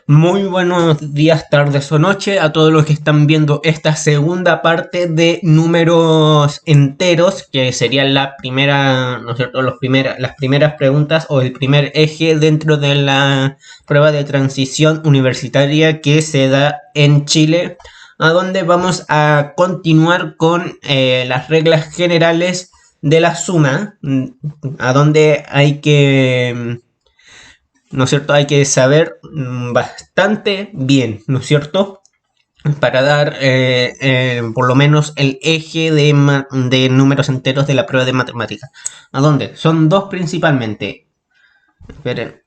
Muy buenos días, tardes o noche a todos los que están viendo esta segunda parte de números enteros, que sería la primera, ¿no es cierto? Las primeras preguntas o el primer eje dentro de la prueba de transición universitaria que se da en Chile, a donde vamos a continuar con las reglas generales de la suma, a donde hay que ¿no es cierto? Hay que saber bastante bien, ¿no es cierto? Para dar por lo menos el eje de números enteros de la prueba de matemáticas. ¿A dónde? Son dos principalmente. Esperen.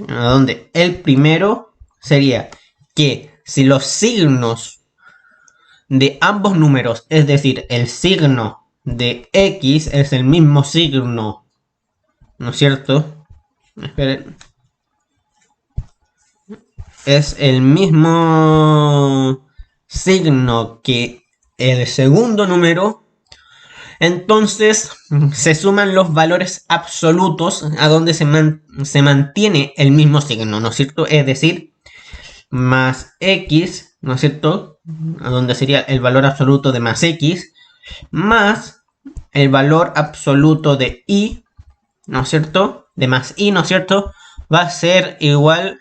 ¿A dónde? El primero sería que si los signos de ambos números, es decir, el signo de x es el mismo signo, ¿no es cierto? Esperen. Es el mismo signo que el segundo número, entonces se suman los valores absolutos a donde se mantiene el mismo signo, ¿no es cierto? Es decir, más x, ¿no es cierto? A donde sería el valor absoluto de más x, más el valor absoluto de y, ¿no es cierto? De más y, ¿no es cierto? Va a ser igual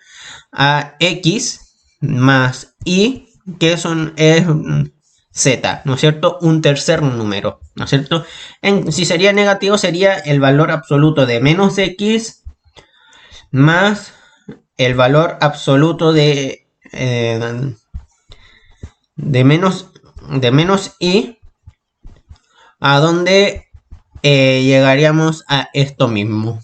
a x más y, que es z, ¿no es cierto? Un tercer número, ¿no es cierto? Si sería negativo, sería el valor absoluto de menos x más el valor absoluto de menos y, a donde llegaríamos a esto mismo.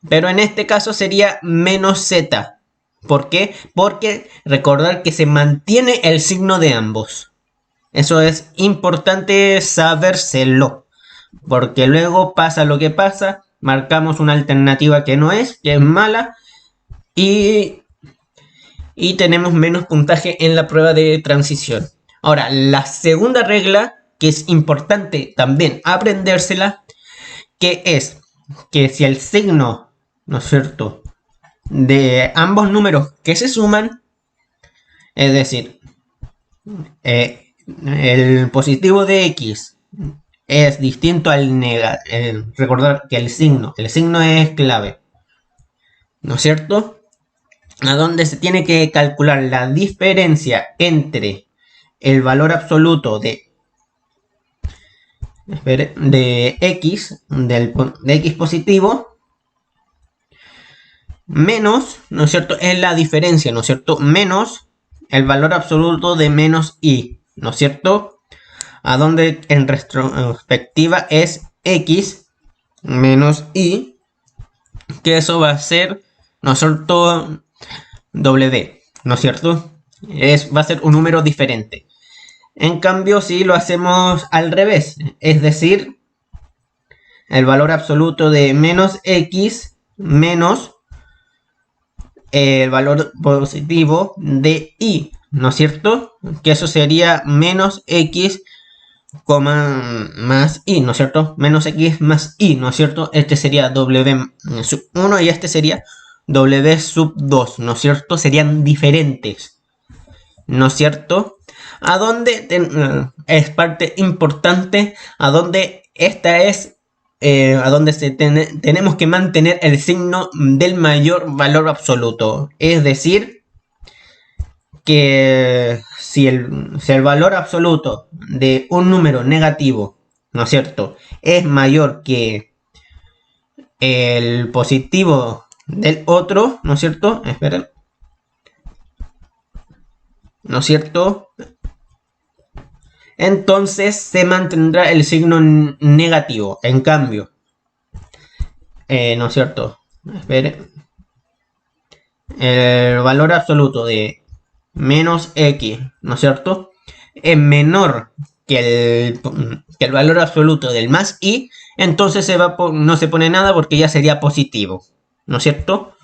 Pero en este caso sería menos z. ¿Por qué? Porque recordar que se mantiene el signo de ambos. Eso es importante sabérselo. Porque luego pasa lo que pasa. Marcamos una alternativa que no es, que es mala. Y, y tenemos menos puntaje en la prueba de transición. Ahora, la segunda regla, que es importante también aprendérsela, que es que si el signo, ¿no es cierto?, de ambos números que se suman, es decir, el positivo de x es distinto al negativo. Recordar que el signo es clave, ¿no es cierto? A donde se tiene que calcular la diferencia entre el valor absoluto de x, de x positivo, menos, ¿no es cierto? Es la diferencia, ¿no es cierto? Menos el valor absoluto de menos y, ¿no es cierto? A donde en retrospectiva es x menos y, que eso va a ser, ¿no es cierto? W, ¿no es cierto? Va a ser un número diferente. En cambio, si lo hacemos al revés, es decir, el valor absoluto de menos x menos el valor positivo de y, ¿no es cierto? Que eso sería menos x, más y, ¿no es cierto? Menos x más y, ¿no es cierto? Este sería w sub 1 y este sería w sub 2, ¿no es cierto? Serían diferentes, ¿no es cierto? A donde es parte importante, a donde esta es a donde tenemos que mantener el signo del mayor valor absoluto. Es decir, que si el valor absoluto de un número negativo, ¿no es cierto?, es mayor que el positivo del otro, ¿no es cierto? Esperen, ¿no es cierto? Entonces se mantendrá el signo negativo. En cambio, ¿no es cierto? Esperen. El valor absoluto de menos x, ¿no es cierto?, es menor que el valor absoluto del más y, entonces no se pone nada porque ya sería positivo, ¿no es cierto?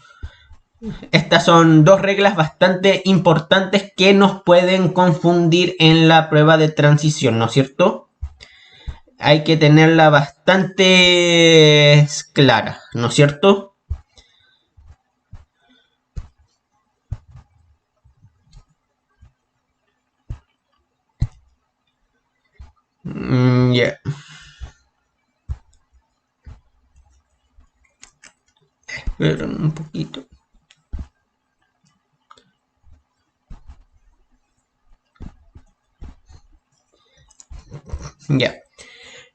Estas son dos reglas bastante importantes que nos pueden confundir en la prueba de transición, ¿no es cierto? Hay que tenerla bastante clara, ¿no es cierto? Ya. Esperen un poquito. Ya.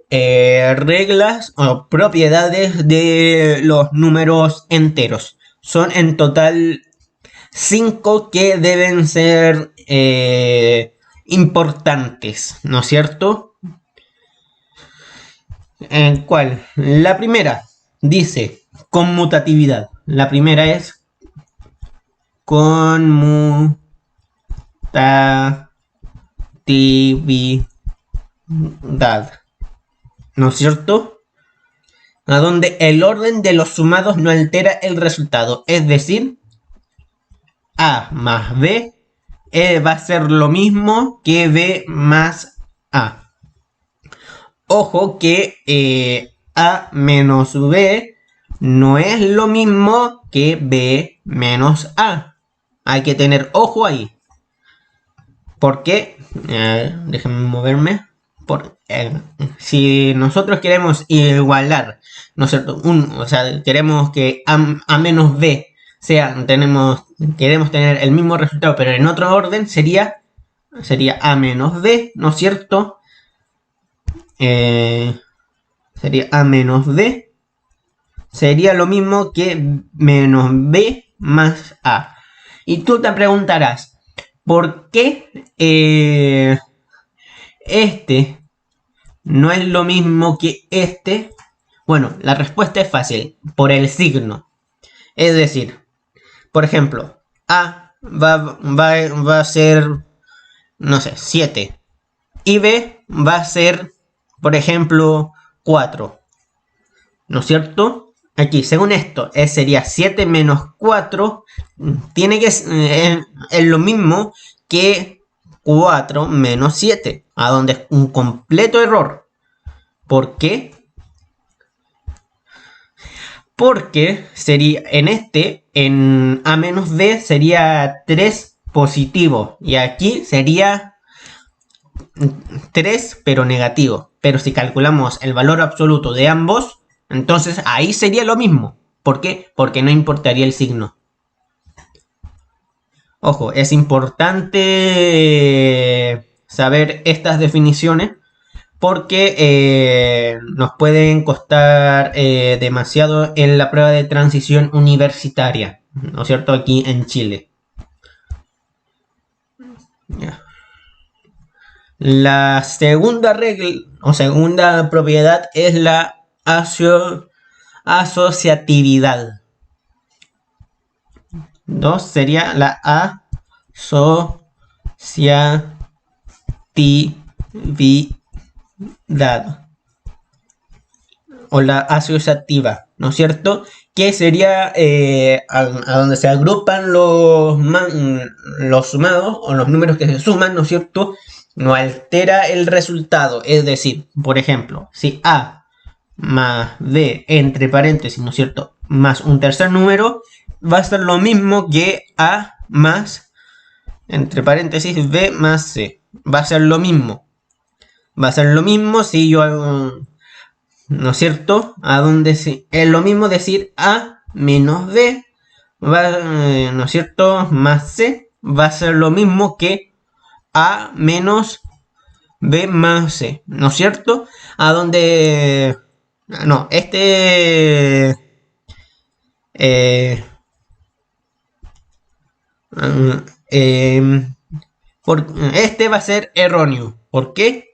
Reglas o propiedades de los números enteros. Son en total 5 que deben ser importantes, ¿no es cierto? ¿En cuál? La primera dice conmutatividad. La primera es conmutatividad, ¿no es cierto? A donde el orden de los sumados no altera el resultado, es decir, A más B va a ser lo mismo que B más A. Ojo que A menos B no es lo mismo que B menos A. Hay que tener ojo ahí. ¿Por qué? Déjenme moverme. Si nosotros queremos igualar, ¿no es cierto? O sea, queremos que A menos B queremos tener el mismo resultado, pero en otro orden, sería A menos B, ¿no es cierto? Sería A menos B. Sería lo mismo que menos B más A. Y tú te preguntarás, ¿por qué este no es lo mismo que este? Bueno, la respuesta es fácil, por el signo. Es decir, por ejemplo, A va a ser, no sé, 7. Y B va a ser, por ejemplo, 4. ¿No es cierto? Aquí, según esto, sería 7 menos 4. Tiene que ser es lo mismo que 4 menos 7. A donde es un completo error. ¿Por qué? Porque sería en A menos B sería 3 positivo. Y aquí sería 3 pero negativo. Pero si calculamos el valor absoluto de ambos, entonces ahí sería lo mismo. ¿Por qué? Porque no importaría el signo. Ojo, es importante saber estas definiciones porque nos pueden costar demasiado en la prueba de transición universitaria, ¿no es cierto? Aquí en Chile. Ya. La segunda regla o segunda propiedad es la asociatividad. 2 sería la asociatividad o la asociativa, ¿no es cierto? Que sería a donde se agrupan los sumados o los números que se suman, ¿no es cierto? No altera el resultado, es decir, por ejemplo, si A más B entre paréntesis, ¿no es cierto? Más un tercer número, va a ser lo mismo que A más, entre paréntesis, B más C. Va a ser lo mismo. Va a ser lo mismo si yo hago, ¿no es cierto? A donde es lo mismo decir A menos B, ¿no es cierto? Más C, va a ser lo mismo que A menos B más C, ¿no es cierto? A donde... No, este va a ser erróneo. ¿Por qué?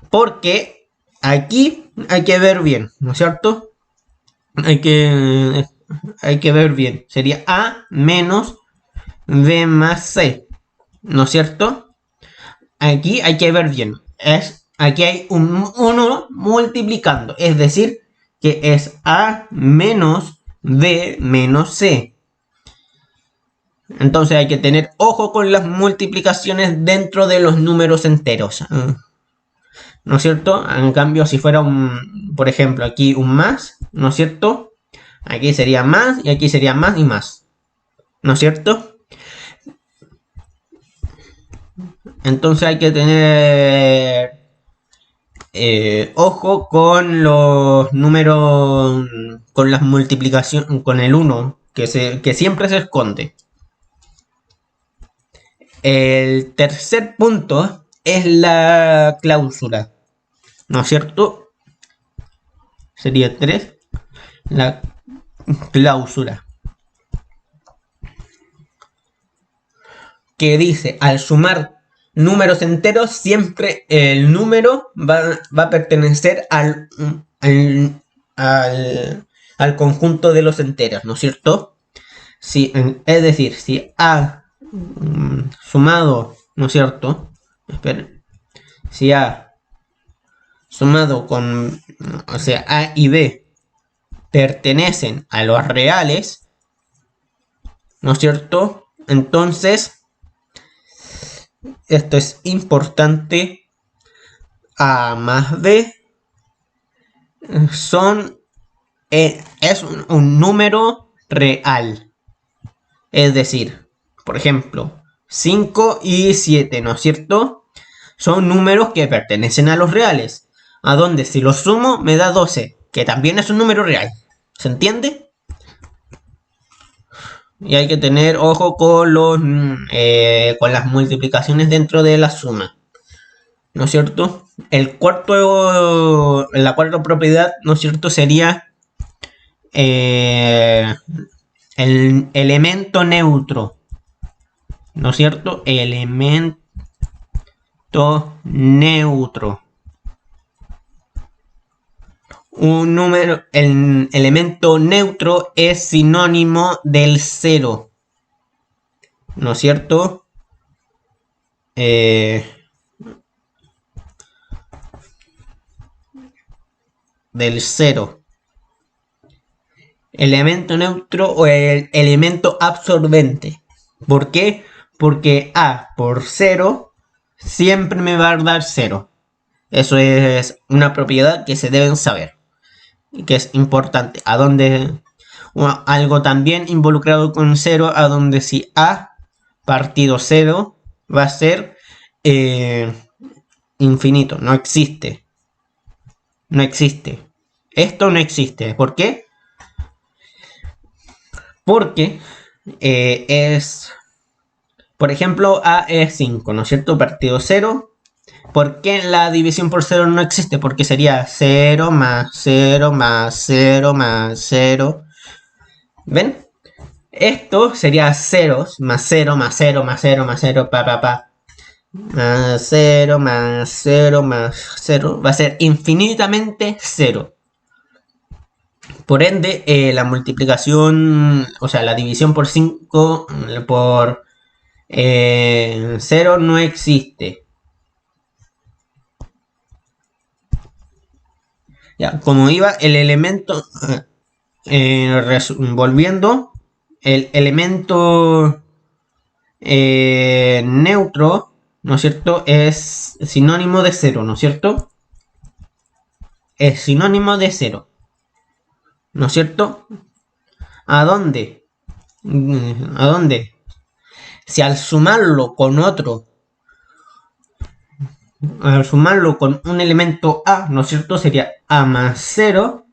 Porque aquí hay que ver bien, ¿no es cierto? Hay que ver bien. Sería A menos B más C, ¿no es cierto? Aquí hay que ver bien. Aquí hay un 1 multiplicando, es decir, que es A menos B menos C. Entonces hay que tener ojo con las multiplicaciones dentro de los números enteros. ¿No es cierto? En cambio, si fuera por ejemplo, aquí un más, ¿no es cierto? Aquí sería más y aquí sería más y más. ¿No es cierto? Entonces hay que tener Ojo con los números, con las multiplicaciones, con el 1, que siempre se esconde. El tercer punto es la cláusula, ¿no es cierto? Sería 3, la cláusula, que dice, al sumar números enteros, siempre el número va a pertenecer al conjunto de los enteros, ¿no es cierto? Si, es decir, si A sumado, ¿no es cierto? Esperen. Si A sumado con, o sea, A y B pertenecen a los reales, ¿no es cierto? Entonces, esto es importante. A más B es un número real. Es decir, por ejemplo, 5 y 7, ¿no es cierto? Son números que pertenecen a los reales. A donde si los sumo me da 12, que también es un número real. ¿Se entiende? Y hay que tener ojo con con las multiplicaciones dentro de la suma, ¿no es cierto? La cuarta propiedad, ¿no es cierto? Sería el elemento neutro, ¿no es cierto? Elemento neutro. El elemento neutro es sinónimo del 0, ¿no es cierto? Del 0. Elemento neutro o el elemento absorbente. ¿Por qué? Porque A por 0 siempre me va a dar 0. Eso es una propiedad que se deben saber y que es importante. Algo también involucrado con 0, a donde si A partido 0 va a ser infinito, no existe. No existe. Esto no existe. ¿Por qué? Porque por ejemplo, A es 5, ¿no es cierto? Partido 0. ¿Por qué la división por 0 no existe? Porque sería 0 más 0 más 0 más 0. ¿Ven? Esto sería ceros más 0 más 0 más 0 más 0, más 0 más 0 más 0. Va a ser infinitamente 0. Por ende, la multiplicación, o sea, la división por 5 por 0 no existe. Ya, como iba el elemento, volviendo, el elemento neutro, ¿no es cierto? Es sinónimo de 0, ¿no es cierto? Es sinónimo de 0, ¿no es cierto? ¿A dónde? ¿A dónde? Si al sumarlo con otro, al sumarlo con un elemento A, ¿no es cierto? Sería A más 0,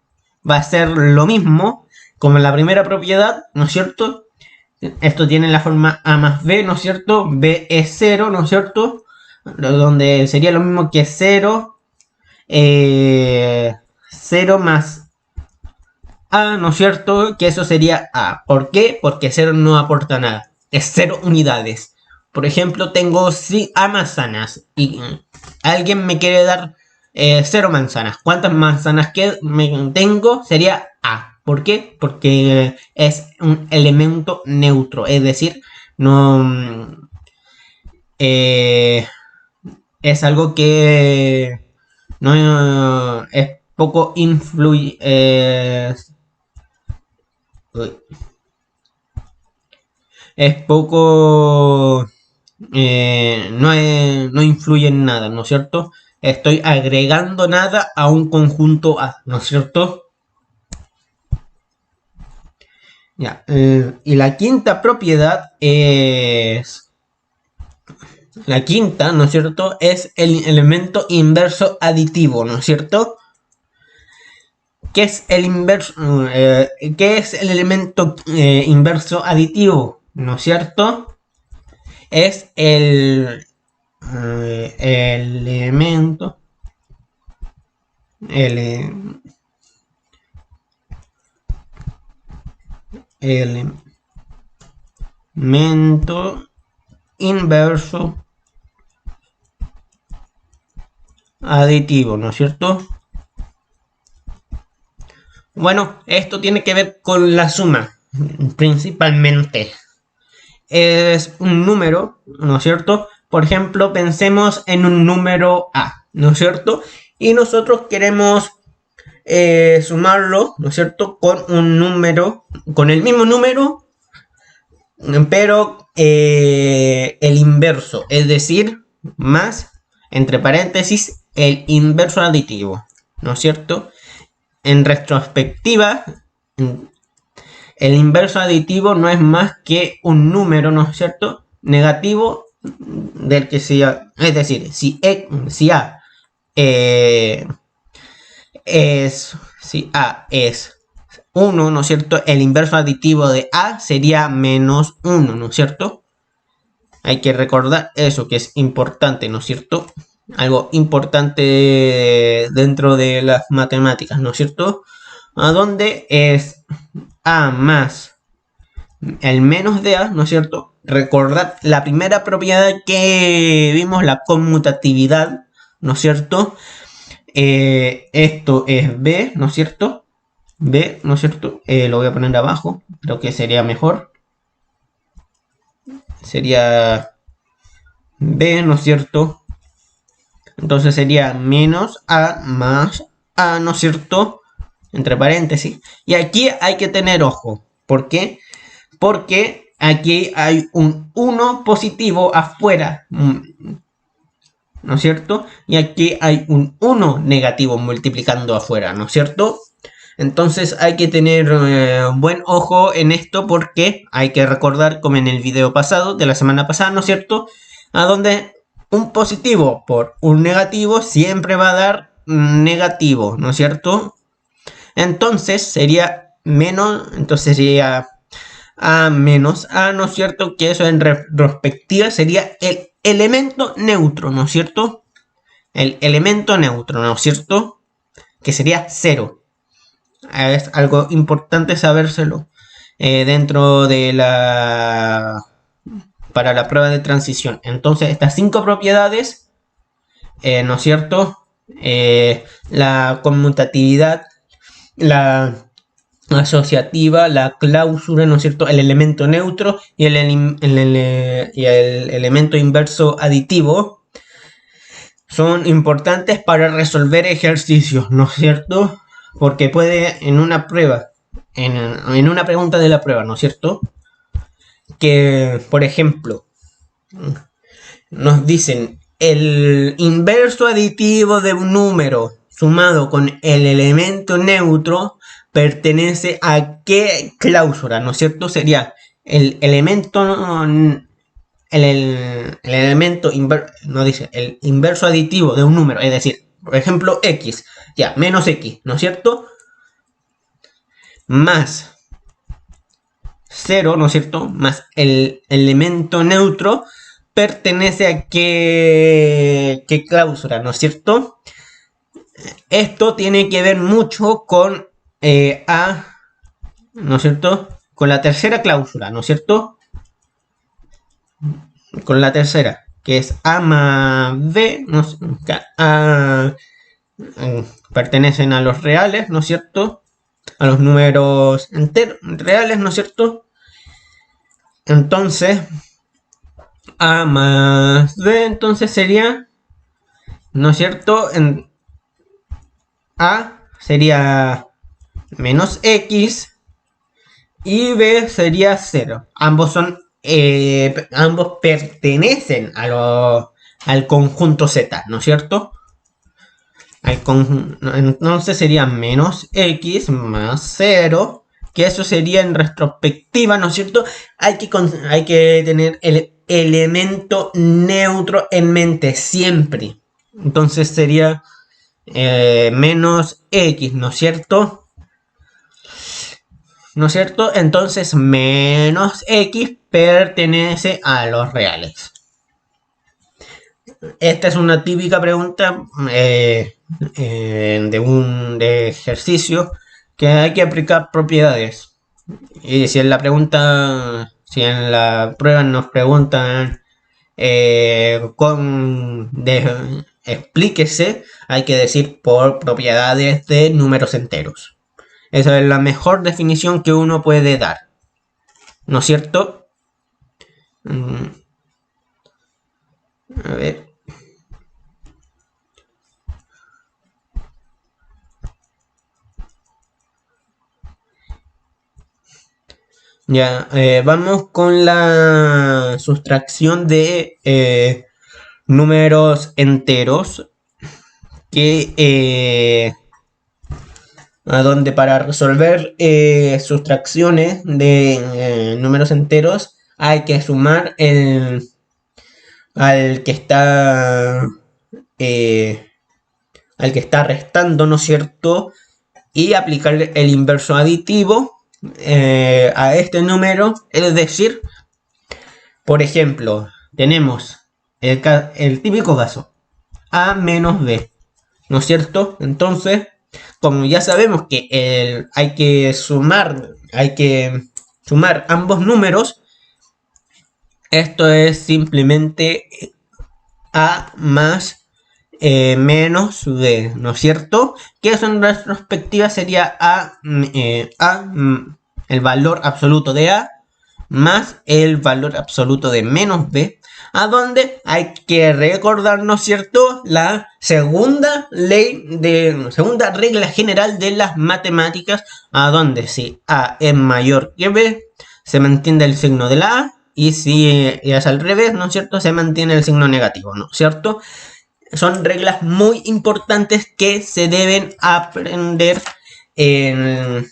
va a ser lo mismo como en la primera propiedad, ¿no es cierto? Esto tiene la forma A más B, ¿no es cierto? B es 0, ¿no es cierto? Donde sería lo mismo que 0, 0 más A, ¿no es cierto? Que eso sería A. ¿Por qué? Porque 0 no aporta nada. Es 0 unidades. Por ejemplo, tengo A manzanas y alguien me quiere dar 0 manzanas. ¿Cuántas manzanas que tengo? Sería A. ¿Por qué? Porque es un elemento neutro. Es decir, no es algo que no es poco influye. Es poco. No influye en nada, ¿no es cierto? Estoy agregando nada a un conjunto A, ¿no es cierto? Ya, y la quinta propiedad es La quinta, ¿no es cierto?, es el elemento inverso aditivo, ¿no es cierto? ¿Qué es el inverso? ¿Qué es el elemento inverso aditivo? ¿No es cierto? Es el elemento elemento inverso aditivo, ¿no es cierto? Bueno, esto tiene que ver con la suma, principalmente. Es un número, ¿no es cierto? Por ejemplo, pensemos en un número A, ¿no es cierto? Y nosotros queremos sumarlo, ¿no es cierto? Con un número, con el mismo número, pero el inverso, es decir, más, entre paréntesis, el inverso aditivo, ¿no es cierto? En retrospectiva, el inverso aditivo no es más que un número, ¿no es cierto?, negativo del que sea, es decir, si A si A es 1, ¿no es cierto?, el inverso aditivo de A sería menos 1, ¿no es cierto? Hay que recordar eso, que es importante, ¿no es cierto? Algo importante dentro de las matemáticas, ¿no es cierto? A donde es A más el menos de A, ¿no es cierto? Recordad la primera propiedad que vimos, la conmutatividad, ¿no es cierto? Esto es B, ¿no es cierto? B, ¿no es cierto? Lo voy a poner abajo, creo que sería mejor. Sería B, ¿no es cierto? Entonces sería menos A más A, ¿no es cierto? Entre paréntesis. Y aquí hay que tener ojo. ¿Por qué? Porque aquí hay un 1 positivo afuera, ¿no es cierto? Y aquí hay un 1 negativo multiplicando afuera, ¿no es cierto? Entonces hay que tener buen ojo en esto, porque hay que recordar, como en el video pasado, de la semana pasada, ¿no es cierto?, a donde un positivo por un negativo siempre va a dar negativo, ¿no es cierto? Entonces sería menos, entonces sería A menos A, ¿no es cierto?, que eso en retrospectiva sería el elemento neutro, ¿no es cierto? El elemento neutro, ¿no es cierto?, que sería 0. Es algo importante sabérselo dentro de para la prueba de transición. Entonces, estas 5 propiedades, ¿no es cierto? La conmutatividad, la asociativa, la cláusula, ¿no es cierto?, el elemento neutro y el elemento inverso aditivo son importantes para resolver ejercicios, ¿no es cierto? Porque puede en una prueba, en una pregunta de la prueba, ¿no es cierto?, que, por ejemplo, nos dicen el inverso aditivo de un número sumado con el elemento neutro pertenece a qué cláusula, ¿no es cierto? Sería el elemento el elemento no dice el inverso aditivo de un número, es decir, por ejemplo, x, ya, menos x, ¿no es cierto?, más 0, ¿no es cierto?, más el elemento neutro pertenece a qué cláusula, ¿no es cierto? Esto tiene que ver mucho con ¿no es cierto?, con la tercera cláusula, ¿no es cierto?, con la tercera, que es A más B, ¿no? Pertenecen a los reales, ¿no es cierto?, a los números enteros, reales, ¿no es cierto? Entonces, A más B, entonces sería, ¿no es cierto?, A sería menos X y B sería 0. Ambos pertenecen al conjunto Z, ¿no es cierto? Entonces sería menos X más 0, que eso sería en retrospectiva, ¿no es cierto? Hay que tener elemento neutro en mente siempre. Entonces sería menos x, ¿no es cierto? ¿No es cierto? Entonces menos x pertenece a los reales. Esta es una típica pregunta de un ejercicio que hay que aplicar propiedades. Y si en la pregunta, si en la prueba nos preguntan explíquese, hay que decir por propiedades de números enteros. Esa es la mejor definición que uno puede dar, ¿no es cierto? A ver. Ya, vamos con la sustracción de números enteros, que a donde para resolver sustracciones de números enteros hay que sumar al que está restando, ¿no es cierto? Y aplicarle el inverso aditivo a este número. Es decir, por ejemplo, tenemos el típico caso a menos b, ¿no es cierto? Entonces, como ya sabemos que hay que sumar ambos números, esto es simplemente a más menos b, ¿no es cierto? Que eso en retrospectiva sería el valor absoluto de a más el valor absoluto de menos b, a donde hay que recordar, ¿no es cierto?, la segunda regla general de las matemáticas, a donde si a es mayor que b, se mantiene el signo de la a, y si es al revés, ¿no es cierto?, se mantiene el signo negativo, ¿no es cierto? Son reglas muy importantes que se deben aprender en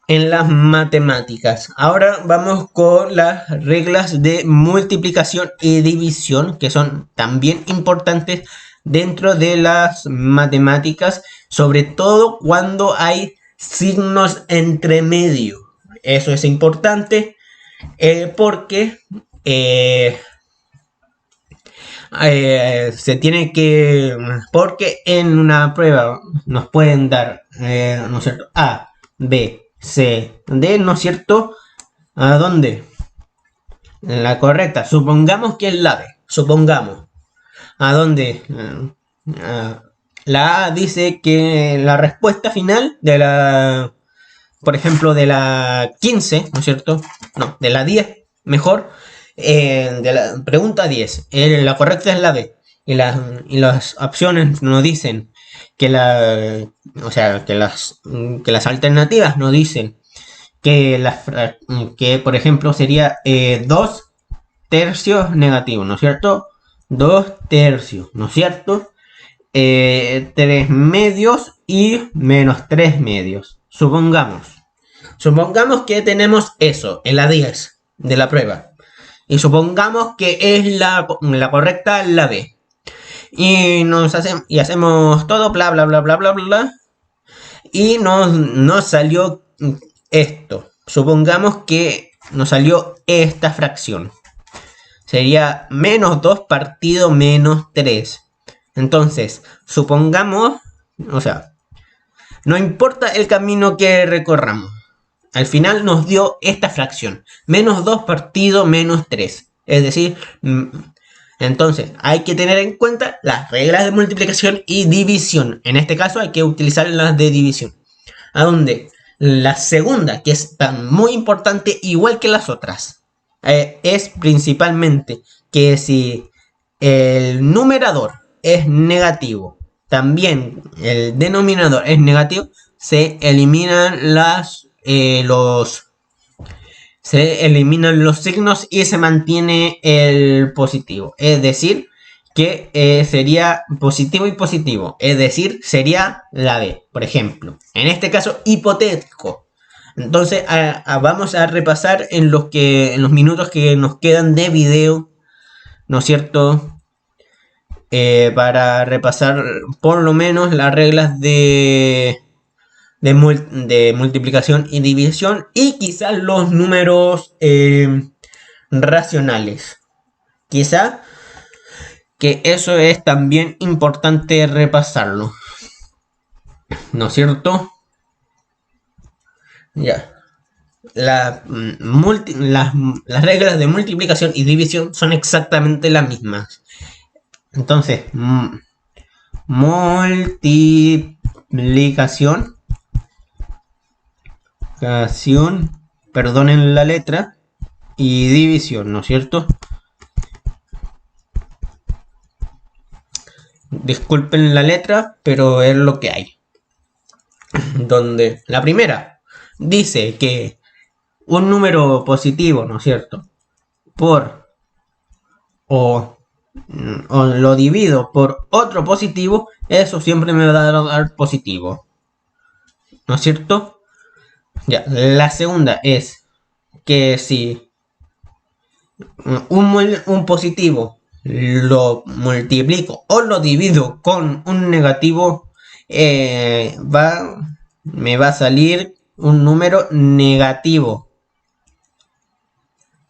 las matemáticas. Ahora vamos con las reglas de multiplicación y división, que son también importantes dentro de las matemáticas, sobre todo cuando hay signos entre medio. Eso es importante porque se tiene que, porque en una prueba nos pueden dar, ¿no es cierto?, A, B, C, D, ¿no es cierto? ¿A dónde? La correcta. Supongamos que es la B. Supongamos. ¿A dónde? La A dice que la respuesta final de la, por ejemplo, de la 15, ¿no es cierto? No, de la 10, mejor. De la pregunta 10. La correcta es la B. Y las opciones nos dicen que que las alternativas nos dicen que por ejemplo sería 2 tercios negativo, ¿no es cierto? 2 tercios, ¿no es cierto? 3 medios y menos 3 medios. Supongamos que tenemos eso en la 10 de la prueba. Y supongamos que es la correcta la B. Y hacemos todo, bla, bla, bla, bla, bla, bla. Y nos salió esto. Supongamos que nos salió esta fracción. Sería menos 2 partido menos 3. Entonces, supongamos, o sea, no importa el camino que recorramos. Al final nos dio esta fracción. Menos 2 partido menos 3. Es decir, entonces hay que tener en cuenta las reglas de multiplicación y división. En este caso hay que utilizar las de división. A donde la segunda, que es muy importante igual que las otras, es principalmente que si el numerador es negativo, también el denominador es negativo, se eliminan los signos y se mantiene el positivo. Es decir, que sería positivo y positivo. Es decir, sería la B, por ejemplo. En este caso hipotético. Entonces vamos a repasar en los minutos que nos quedan de video, ¿no es cierto? Para repasar por lo menos las reglas de multiplicación y división y quizás los números racionales. Quizá que eso es también importante repasarlo, ¿no es cierto? Ya. Las reglas de multiplicación y división son exactamente las mismas. Entonces, multiplicación, perdonen la letra, y división, ¿no es cierto? Disculpen la letra, pero es lo que hay. Donde la primera dice que un número positivo, ¿no es cierto? O lo divido por otro positivo, eso siempre me va a dar positivo, ¿no es cierto? Ya, la segunda es que si un positivo lo multiplico o lo divido con un negativo, me va a salir un número negativo.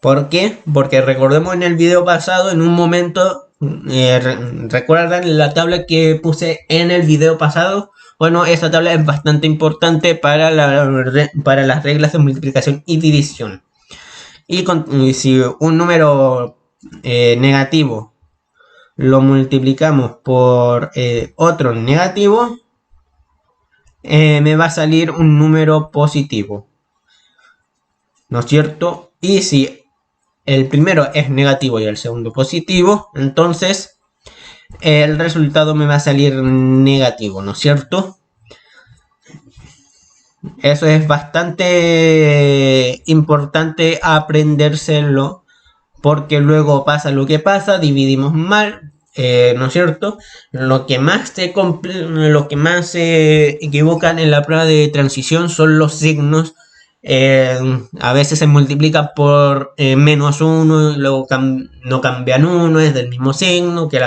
¿Por qué? Porque recordemos en el video pasado, en un momento, ¿recuerdan la tabla que puse en el video pasado? Bueno, esa tabla es bastante importante para las reglas de multiplicación y división. Y si un número negativo lo multiplicamos por otro negativo, me va a salir un número positivo, ¿no es cierto? Y si el primero es negativo y el segundo positivo, entonces el resultado me va a salir negativo, ¿no es cierto? Eso es bastante importante aprendérselo, porque luego pasa lo que pasa, dividimos mal, ¿no es cierto? Lo que más se equivocan en la prueba de transición son los signos. A veces se multiplica por menos 1 y luego no cambian 1, es del mismo signo que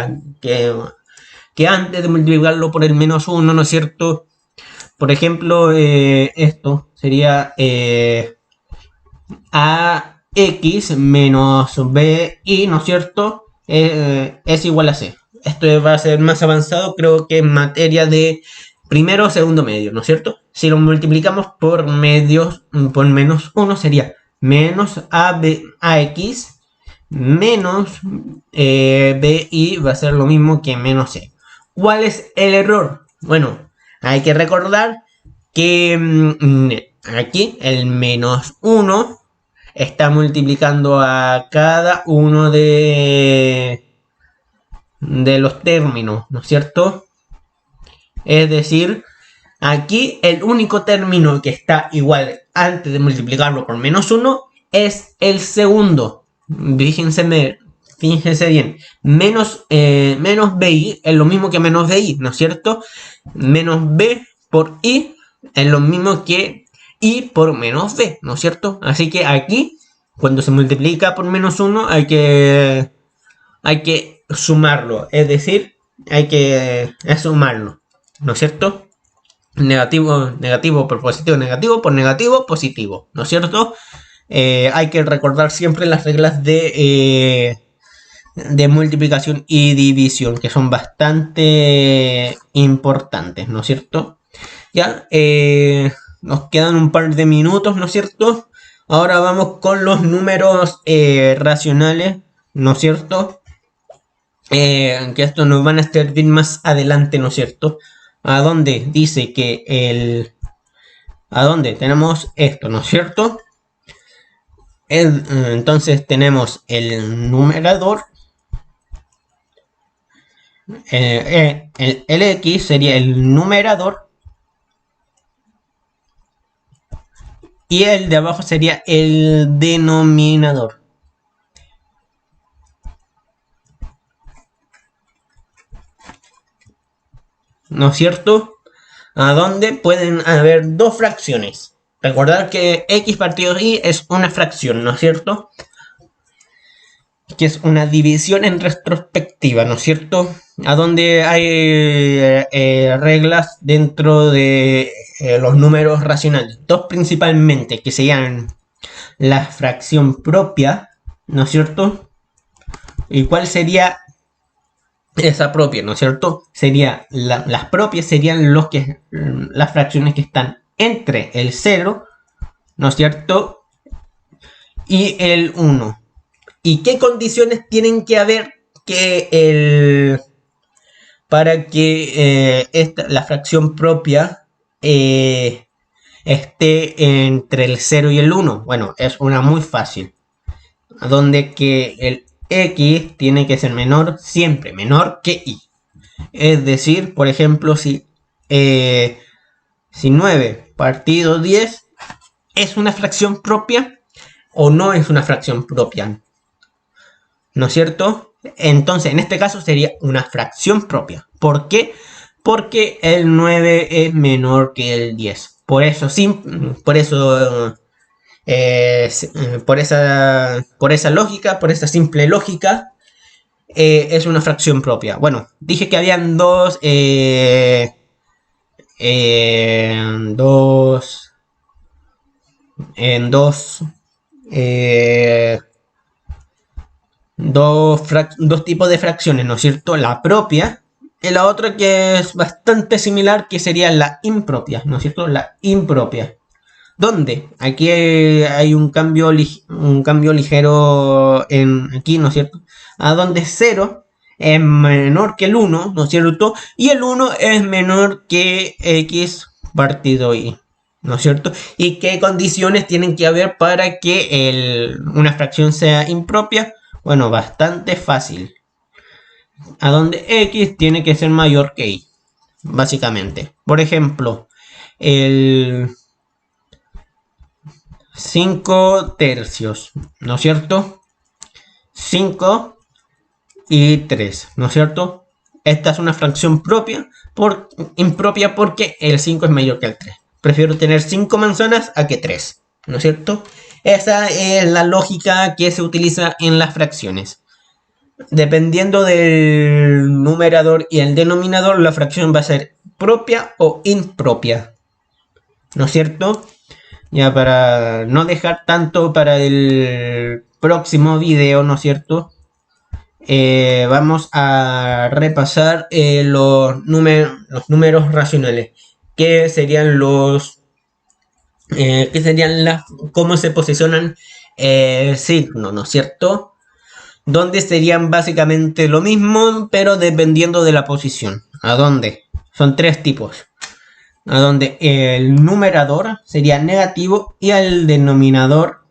antes de multiplicarlo por el menos 1, ¿no es cierto? Por ejemplo, esto sería AX menos BY, ¿no es cierto? Es igual a C. Esto va a ser más avanzado, creo que en materia de primero o segundo medio, ¿no es cierto? Si lo multiplicamos por por menos 1 sería menos AX menos BY va a ser lo mismo que menos C. ¿Cuál es el error? Bueno, hay que recordar que aquí el menos 1 está multiplicando a cada uno de los términos, ¿no es cierto? Es decir, aquí el único término que está igual antes de multiplicarlo por menos 1 es el segundo. Fíjense bien, menos BI es lo mismo que menos BI, ¿no es cierto? Menos B por I es lo mismo que I por menos B, ¿no es cierto? Así que aquí, cuando se multiplica por menos 1, hay que sumarlo, es decir, hay que sumarlo, ¿no es cierto? Negativo por negativo, positivo, ¿no es cierto? Hay que recordar siempre las reglas de multiplicación y división, que son bastante importantes, ¿no es cierto? Ya, nos quedan un par de minutos, ¿no es cierto? Ahora vamos con los números racionales, ¿no es cierto? Que esto nos van a servir más adelante, ¿no es cierto? A donde dice que a donde tenemos esto, ¿no es cierto? Entonces tenemos el numerador, el X sería el numerador y el de abajo sería el denominador. ¿No es cierto? A donde pueden haber dos fracciones. Recordar que x partido y es una fracción, ¿no es cierto? Que es una división en retrospectiva, ¿no es cierto? A donde hay reglas dentro de los números racionales. Dos principalmente, que serían la fracción propia, ¿no es cierto? ¿Y cuál sería esa propia, ¿no es cierto? Sería las propias serían las fracciones que están entre el 0, ¿no es cierto? Y el 1. ¿Y qué condiciones tienen que haber para que la fracción propia esté entre el 0 y el 1? Bueno, es una muy fácil. Donde que el x tiene que ser menor, siempre menor que y. Es decir, por ejemplo, si 9 partido 10 es una fracción propia o no es una fracción propia, ¿no es cierto? Entonces, en este caso sería una fracción propia. ¿Por qué? Porque el 9 es menor que el 10. Por eso, por esa lógica, por esa simple lógica, es una fracción propia. Bueno, dije que habían dos en dos eh, dos tipos de fracciones, ¿no es cierto? La propia y la otra que es bastante similar, que sería la impropia, ¿no es cierto? La impropia. ¿Dónde? Aquí hay un cambio ligero aquí, ¿no es cierto? A donde 0 es menor que el 1, ¿no es cierto? Y el 1 es menor que x partido y, ¿no es cierto? ¿Y qué condiciones tienen que haber para que una fracción sea impropia? Bueno, bastante fácil. A donde x tiene que ser mayor que y, básicamente. Por ejemplo, el 5 tercios, ¿no es cierto? 5 y 3, ¿no es cierto? Esta es una fracción impropia porque el 5 es mayor que el 3. Prefiero tener 5 manzanas a que 3, ¿no es cierto? Esa es la lógica que se utiliza en las fracciones. Dependiendo del numerador y el denominador, la fracción va a ser propia o impropia, ¿no es cierto? Ya para no dejar tanto para el próximo video, ¿no es cierto? Vamos a repasar los números racionales. Que serían cómo se posicionan signos, ¿no es cierto? Donde serían básicamente lo mismo, pero dependiendo de la posición. ¿A dónde? Son tres tipos. A donde el numerador sería negativo y el denominador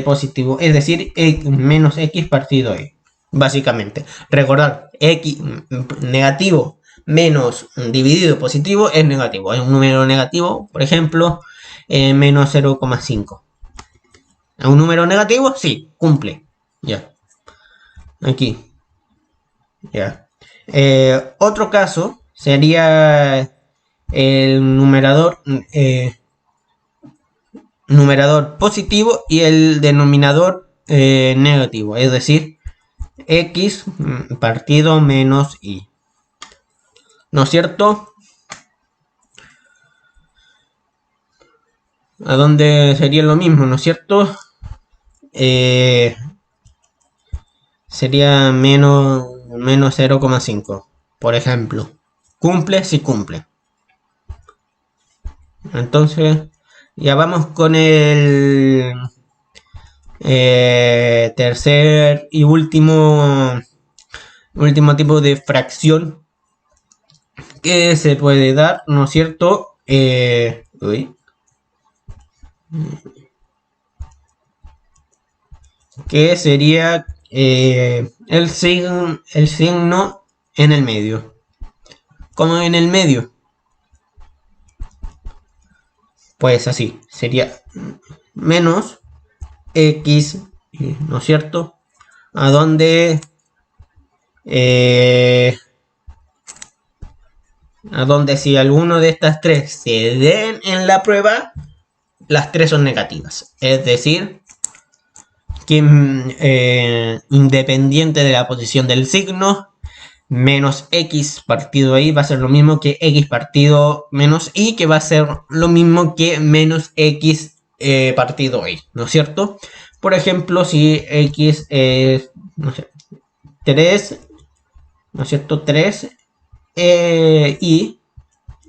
positivo, es decir, menos x partido y. Básicamente, recordar, x negativo menos dividido positivo es negativo. Hay un número negativo, por ejemplo, menos 0,5. ¿A un número negativo? Sí, cumple. Ya. Aquí. Ya. Otro caso sería el numerador positivo y el denominador negativo, es decir, x partido menos y, ¿no es cierto? A donde sería lo mismo, ¿no es cierto? Sería menos 0,5, por ejemplo. Cumple si cumple. Entonces, ya vamos con el tercer y último tipo de fracción que se puede dar, ¿no es cierto? Que sería el signo en el medio. ¿Cómo en el medio? Pues así, sería menos x, ¿no es cierto? A donde si alguno de estas tres se den en la prueba, las tres son negativas. Es decir, que independiente de la posición del signo, menos x partido y va a ser lo mismo que x partido menos y, que va a ser lo mismo que menos x partido y, ¿no es cierto? Por ejemplo, si x es, no sé, 3, ¿no es cierto? 3 y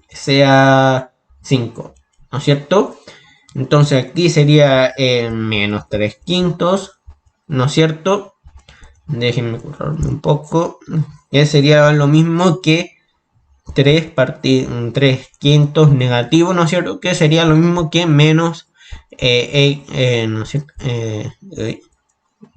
sea 5, ¿no es cierto? Entonces aquí sería menos 3 quintos, ¿no es cierto? Déjenme curarme un poco. Que sería lo mismo que 3 quintos negativo, ¿no es cierto? Que sería lo mismo que menos ¿no es cierto?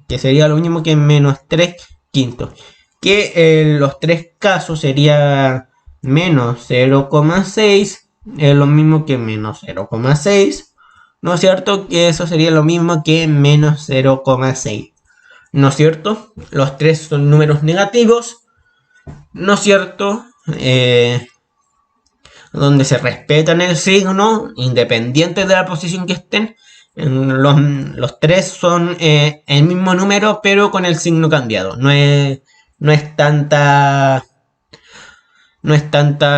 Que sería lo mismo que menos 3 quintos. Que en los tres casos sería menos 0,6, es lo mismo que menos 0,6, ¿no es cierto? Que eso sería lo mismo que menos 0,6, ¿no es cierto? Los tres son números negativos, ¿no es cierto? Donde se respetan el signo, independiente de la posición que estén. Los tres son el mismo número, pero con el signo cambiado. No es tanta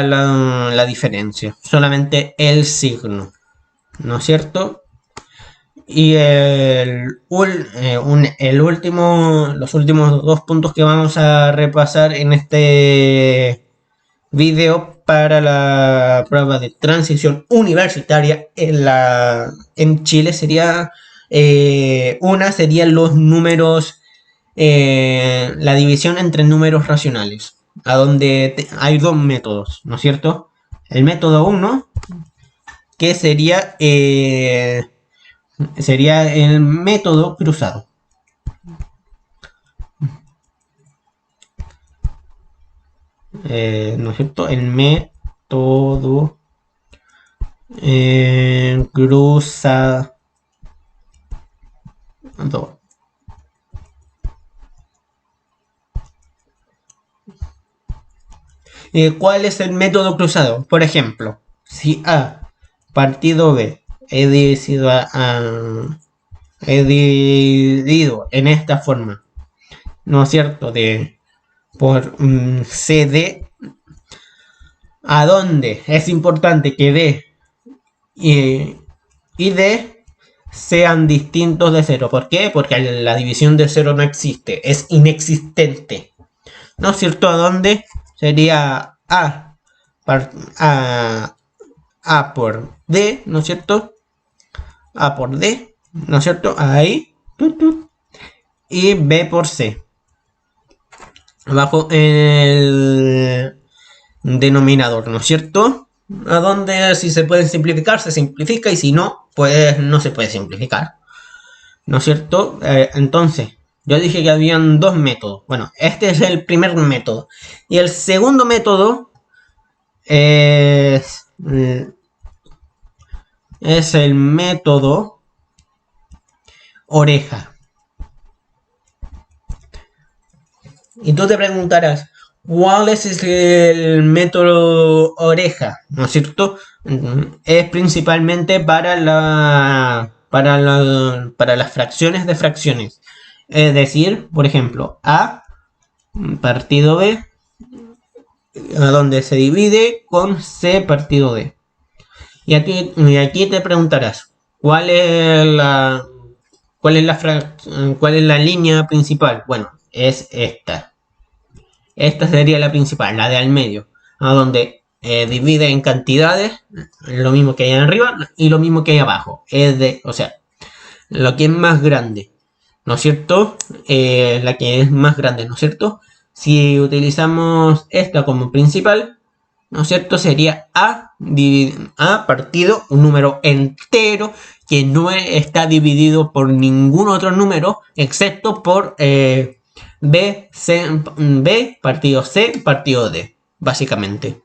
la diferencia, solamente el signo, ¿no es cierto? Y los últimos dos puntos que vamos a repasar en este video para la prueba de transición universitaria en Chile sería una serían los números, la división entre números racionales, a donde hay dos métodos, ¿no es cierto? El método 1, que sería el método cruzado. ¿No es cierto? El método cruzado. ¿Cuál es el método cruzado? Por ejemplo, si A partido B he dividido en esta forma, ¿no es cierto? Por CD, a donde es importante que D y D sean distintos de 0. ¿Por qué? Porque la división de 0 no existe, es inexistente, ¿no es cierto? ¿A dónde? Sería A por D, ¿no es cierto? A por D, ¿no es cierto? Ahí. Y B por C. Abajo el denominador, ¿no es cierto? A donde si se puede simplificar, se simplifica, y si no, pues no se puede simplificar, ¿no es cierto? Entonces, yo dije que habían dos métodos. Bueno, este es el primer método. Y el segundo método es el método oreja. Y tú te preguntarás, ¿cuál es el método oreja? ¿No es cierto? Es principalmente para las fracciones de fracciones. Es decir, por ejemplo, A partido B, donde se divide con C partido D. Y aquí te preguntarás, ¿cuál es la línea principal? Bueno, es esta. Esta sería la principal, la de al medio, a donde divide en cantidades, lo mismo que hay arriba y lo mismo que hay abajo. O sea, lo que es más grande, ¿no es cierto? La que es más grande, ¿no es cierto? Si utilizamos esta como principal, ¿no es cierto? Sería A partido un número entero que no está dividido por ningún otro número excepto por B partido C partido D, básicamente.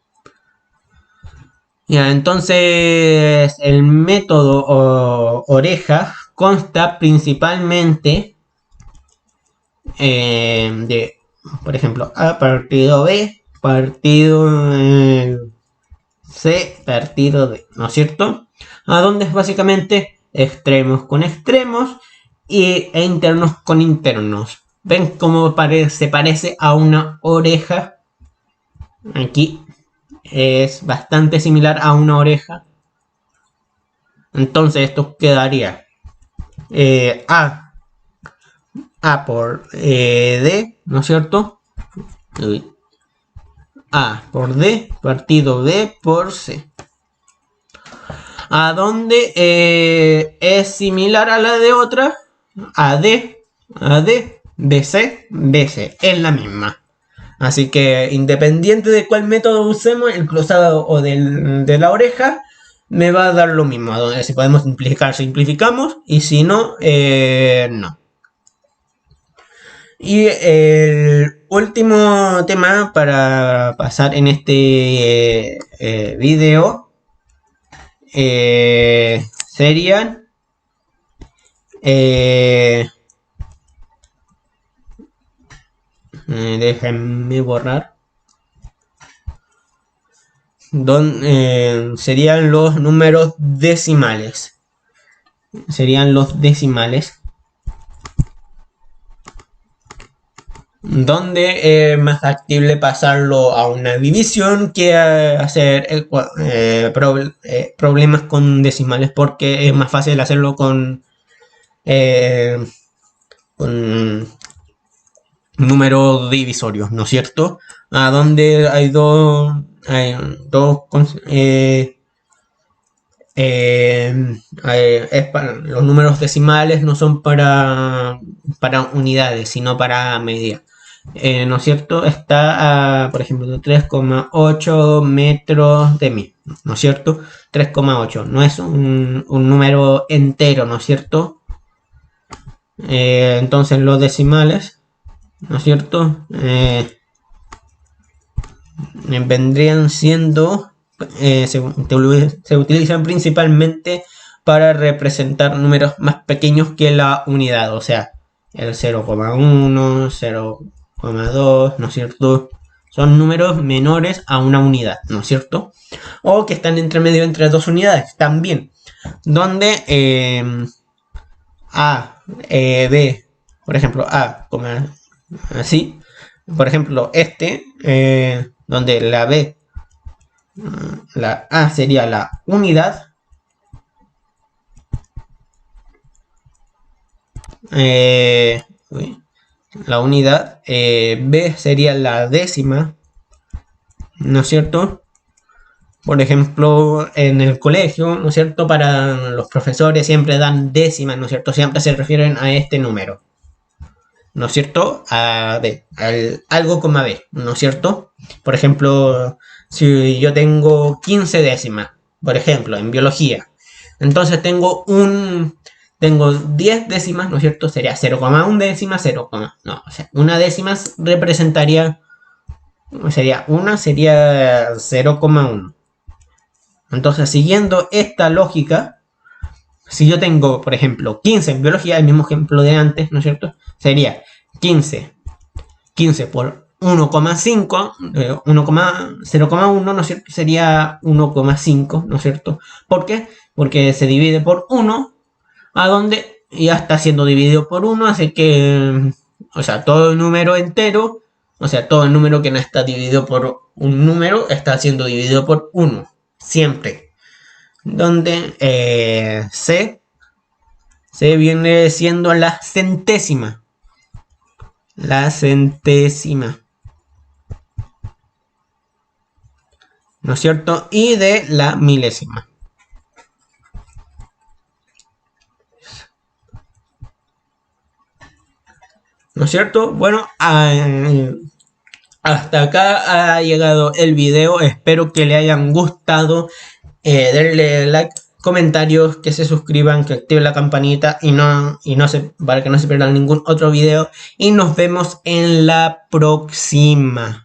Ya, entonces el método oreja consta principalmente de, por ejemplo, A partido B partido C partido D, ¿no es cierto? a donde es básicamente extremos con extremos e internos con internos. ¿Ven cómo se parece a una oreja? Aquí es bastante similar a una oreja. Entonces esto quedaría A por D, ¿no es cierto? A por D partido B por C. A donde es similar a la de otra. AD, BC, BC. Es la misma. Así que independiente de cuál método usemos, el cruzado o de la oreja, me va a dar lo mismo. Si podemos simplificar, simplificamos. Y si no, no. Y el último tema para pasar en este video serían déjenme borrar serían los números decimales. Serían los decimales, donde es más factible pasarlo a una división que hacer problemas con decimales, porque es más fácil hacerlo con números divisorios, ¿no es cierto? A donde hay dos los números decimales no son para unidades, sino para medidas. ¿No es cierto? Está, por ejemplo, 3,8 metros de mí, ¿no es cierto? 3,8 no es un número entero, ¿no es cierto? Entonces los decimales, ¿no es cierto? Vendrían siendo, se utilizan principalmente para representar números más pequeños que la unidad, o sea, el 0,1, 0,2, ¿no es cierto? Son números menores a una unidad, ¿no es cierto? O que están entre medio entre dos unidades, también. Donde A, B, por ejemplo, A, así. Por ejemplo, donde la B, la A sería la unidad. La unidad, B sería la décima, ¿no es cierto? Por ejemplo, en el colegio, ¿no es cierto? Para los profesores siempre dan décimas, ¿no es cierto? Siempre se refieren a este número, ¿no es cierto? A B, algo con B, ¿no es cierto? Por ejemplo, si yo tengo 15 décimas, por ejemplo, en biología, entonces tengo 10 décimas, ¿no es cierto? Sería 0,1 décima, 0, no, o sea, una décima representaría, sería 0,1. Entonces, siguiendo esta lógica, si yo tengo, por ejemplo, 15 en biología, el mismo ejemplo de antes, ¿no es cierto? Sería 15 por 1,5, 0,1, ¿no es cierto? Sería 1,5, ¿no es cierto? ¿Por qué? Porque se divide por 1, a donde ya está siendo dividido por 1, así que, o sea, todo el número entero, o sea, todo el número que no está dividido por un número, está siendo dividido por 1, siempre. Donde C viene siendo la centésima. La centésima, ¿no es cierto? Y de la milésima. ¿No es cierto? Bueno, hasta acá ha llegado el video. Espero que le hayan gustado. Denle like, comentarios, que se suscriban, que activen la campanita para que no se pierdan ningún otro video. Y nos vemos en la próxima.